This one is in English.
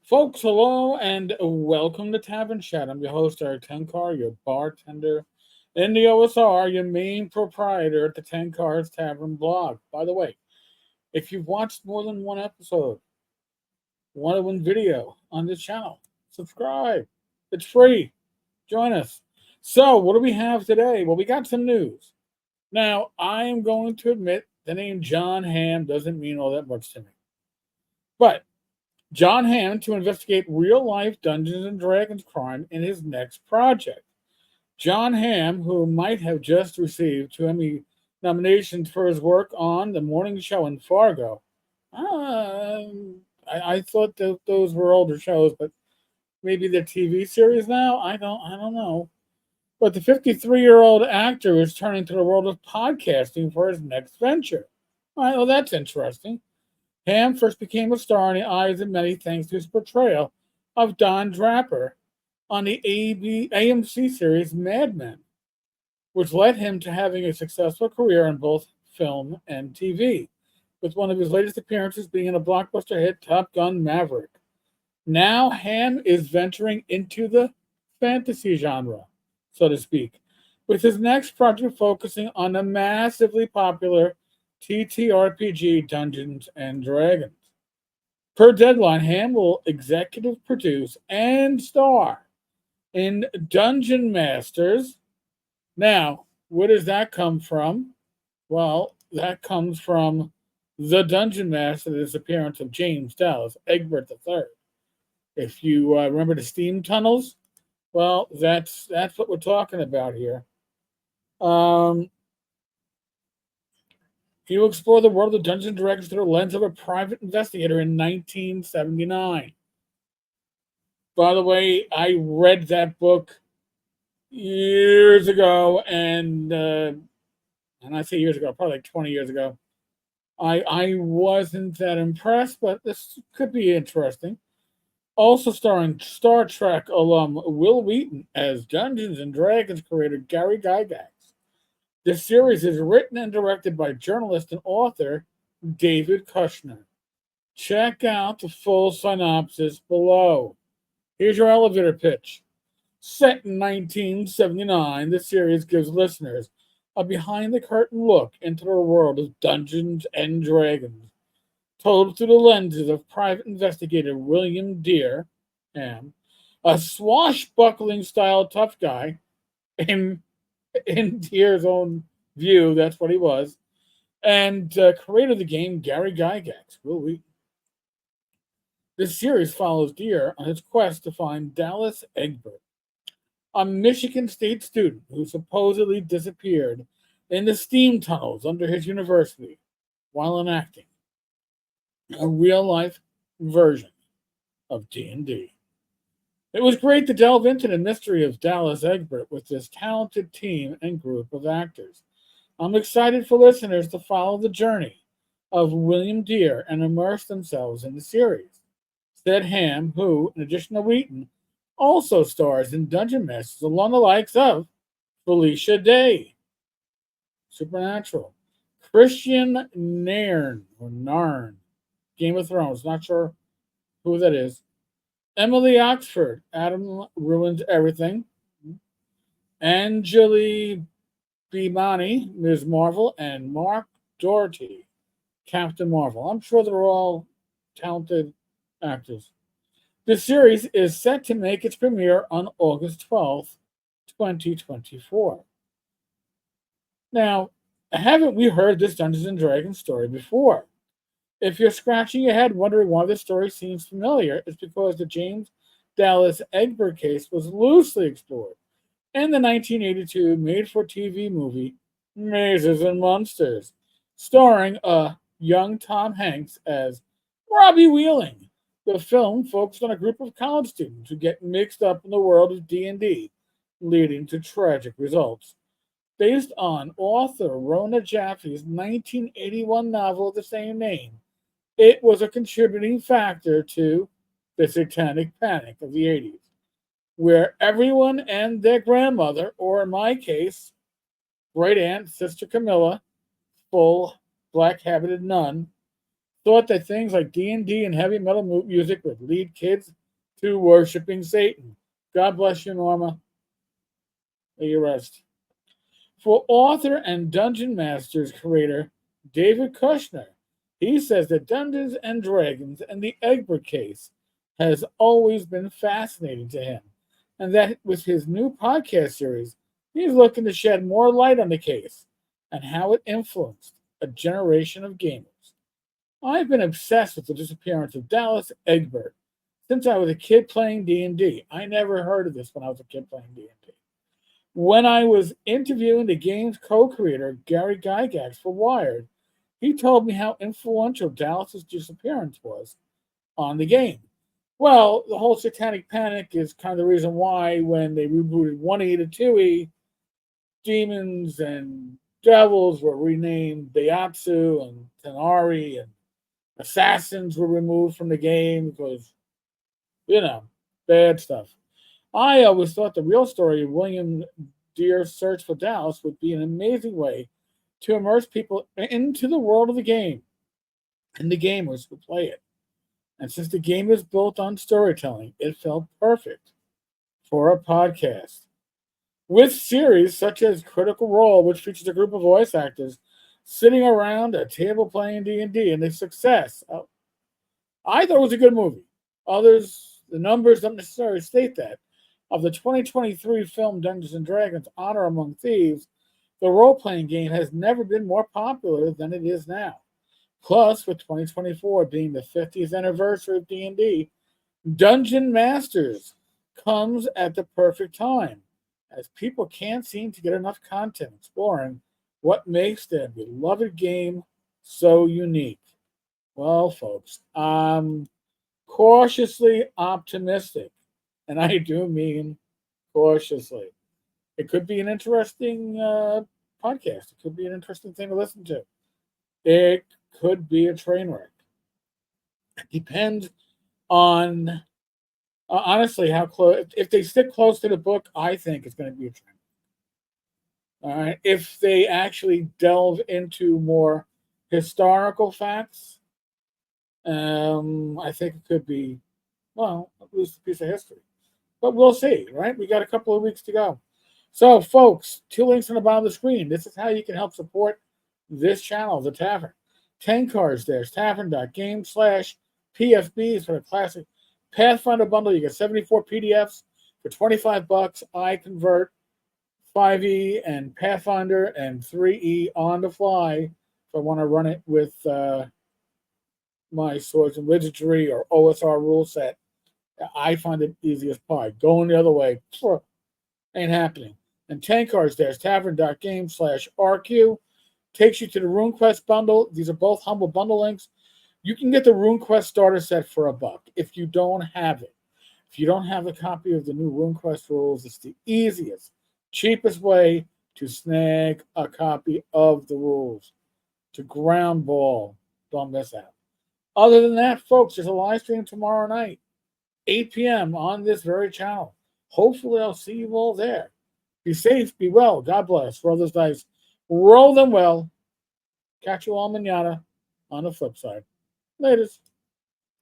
Folks, hello and welcome to Tavern Chat. I'm your host, Eric Tenkar, your bartender in the OSR, your main proprietor at the Tenkar's Tavern blog. By the way, if you've watched more than one episode, one video on this channel, subscribe. It's free. Join us. So, what do we have today? Well, we got some news. Now, I am going to admit the name John Hamm doesn't mean all that much to me. But John Hamm to investigate real life Dungeons and Dragons crime in his next project. John Hamm, who might have just received 2 Emmy nominations for his work on The Morning Show and Fargo. I thought that those were older shows, but maybe they're TV series now. I don't know. But the 53-year-old actor is turning to the world of podcasting for his next venture. All right, well, that's interesting. Hamm first became a star in the eyes of many thanks to his portrayal of Don Draper on the AMC series Mad Men, which led him to having a successful career in both film and TV, with one of his latest appearances being in a blockbuster hit Top Gun Maverick. Now Hamm is venturing into the fantasy genre, so to speak, with his next project focusing on the massively popular TTRPG Dungeons and Dragons. Per Deadline, Hamm will executive produce and star in Dungeon Masters. Now, where does that come from? Well, that comes from the Dungeon Master, the disappearance of James Dallas Egbert III. If you remember the steam tunnels, well, that's what we're talking about here. He will explore the world of Dungeons and Dragons through the lens of a private investigator in 1979. By the way, I read that book years ago, and I say years ago, probably like 20 years ago. I wasn't that impressed, but this could be interesting. Also starring Star Trek alum Will Wheaton as Dungeons and Dragons creator Gary Gygax. This series is written and directed by journalist and author David Kushner. Check out the full synopsis below. Here's your elevator pitch. Set in 1979, the series gives listeners a behind the curtain look into the world of Dungeons and Dragons, told through the lenses of private investigator William Deere, and a swashbuckling style tough guy in Deere's own view, that's what he was, and creator of the game, Gary Gygax. Will we? This series follows Deere on his quest to find Dallas Egbert, a Michigan State student who supposedly disappeared in the steam tunnels under his university while enacting a real-life version of D&D. It was great to delve into the mystery of Dallas Egbert with this talented team and group of actors. I'm excited for listeners to follow the journey of William Deere and immerse themselves in the series, said Hamm, who, in addition to Wheaton, also stars in Dungeon Masters along the likes of Felicia Day, Supernatural, Christian Narn, Game of Thrones, not sure who that is, Emily Oxford, Adam Ruins Everything, Anjali Bhimani, Ms. Marvel, and Mark Doherty, Captain Marvel. I'm sure they're all talented actors. The series is set to make its premiere on August 12th, 2024. Now, haven't we heard this Dungeons and Dragons story before? If you're scratching your head wondering why this story seems familiar, it's because the James Dallas Egbert case was loosely explored in the 1982 made-for-TV movie Mazes and Monsters, starring a young Tom Hanks as Robbie Wheeling. The film focused on a group of college students who get mixed up in the world of D&D, leading to tragic results. Based on author Rona Jaffe's 1981 novel of the same name, it was a contributing factor to the satanic panic of the 80s, where everyone and their grandmother, or in my case, great aunt, Sister Camilla, full black-habited nun, thought that things like D&D and heavy metal music would lead kids to worshiping Satan. God bless you, Norma. May you rest. For author and Dungeon Masters creator David Kushner, he says that Dungeons and Dragons and the Egbert case has always been fascinating to him, and that with his new podcast series, he's looking to shed more light on the case and how it influenced a generation of gamers. I've been obsessed with the disappearance of Dallas Egbert since I was a kid playing D&D. I never heard of this when I was a kid playing D&D. When I was interviewing the game's co-creator, Gary Gygax, for Wired, he told me how influential Dallas's disappearance was on the game. Well, the whole Satanic Panic is kind of the reason why when they rebooted 1E to 2E, demons and devils were renamed Daihatsu and Tenari, and assassins were removed from the game because, bad stuff. I always thought the real story of William Deer's search for Dallas would be an amazing way to immerse people into the world of the game and the gamers who play it. And since the game is built on storytelling, it felt perfect for a podcast. With series such as Critical Role, which features a group of voice actors sitting around a table playing D&D, and the success, I thought it was a good movie. Others, the numbers don't necessarily state that. Of the 2023 film Dungeons & Dragons Honor Among Thieves, the role-playing game has never been more popular than it is now. Plus, with 2024 being the 50th anniversary of D&D, Dungeon Masters comes at the perfect time, as people can't seem to get enough content exploring what makes their beloved game so unique. Well, folks, I'm cautiously optimistic, and I do mean cautiously. It could be an interesting podcast. It could be an interesting thing to listen to. It could be a train wreck. It depends on, honestly, how close. If they stick close to the book, I think it's going to be a train wreck. All right. If they actually delve into more historical facts, I think it could be, well, at least a piece of history. But we'll see, right? We got a couple of weeks to go. So, folks, 2 links on the bottom of the screen. This is how you can help support this channel, The Tavern. 10 cards there. Tavern.game/PFBs for the classic Pathfinder bundle. You get 74 PDFs for $25. I convert 5e and Pathfinder and 3e on the fly if I want to run it with my Swords and Wizardry or OSR rule set. I find it easy as pie. Going the other way, ain't happening. And 10 cards there is tavern.game/RQ. Takes you to the RuneQuest bundle. These are both humble bundle links. You can get the RuneQuest starter set for $1 if you don't have it. If you don't have a copy of the new RuneQuest rules, it's the easiest, cheapest way to snag a copy of the rules. To ground ball. Don't miss out. Other than that, folks, there's a live stream tomorrow night, 8 p.m. on this very channel. Hopefully, I'll see you all there. Be safe, be well. God bless. Roll those dice. Roll them well. Catch you all manana on the flip side. Laters.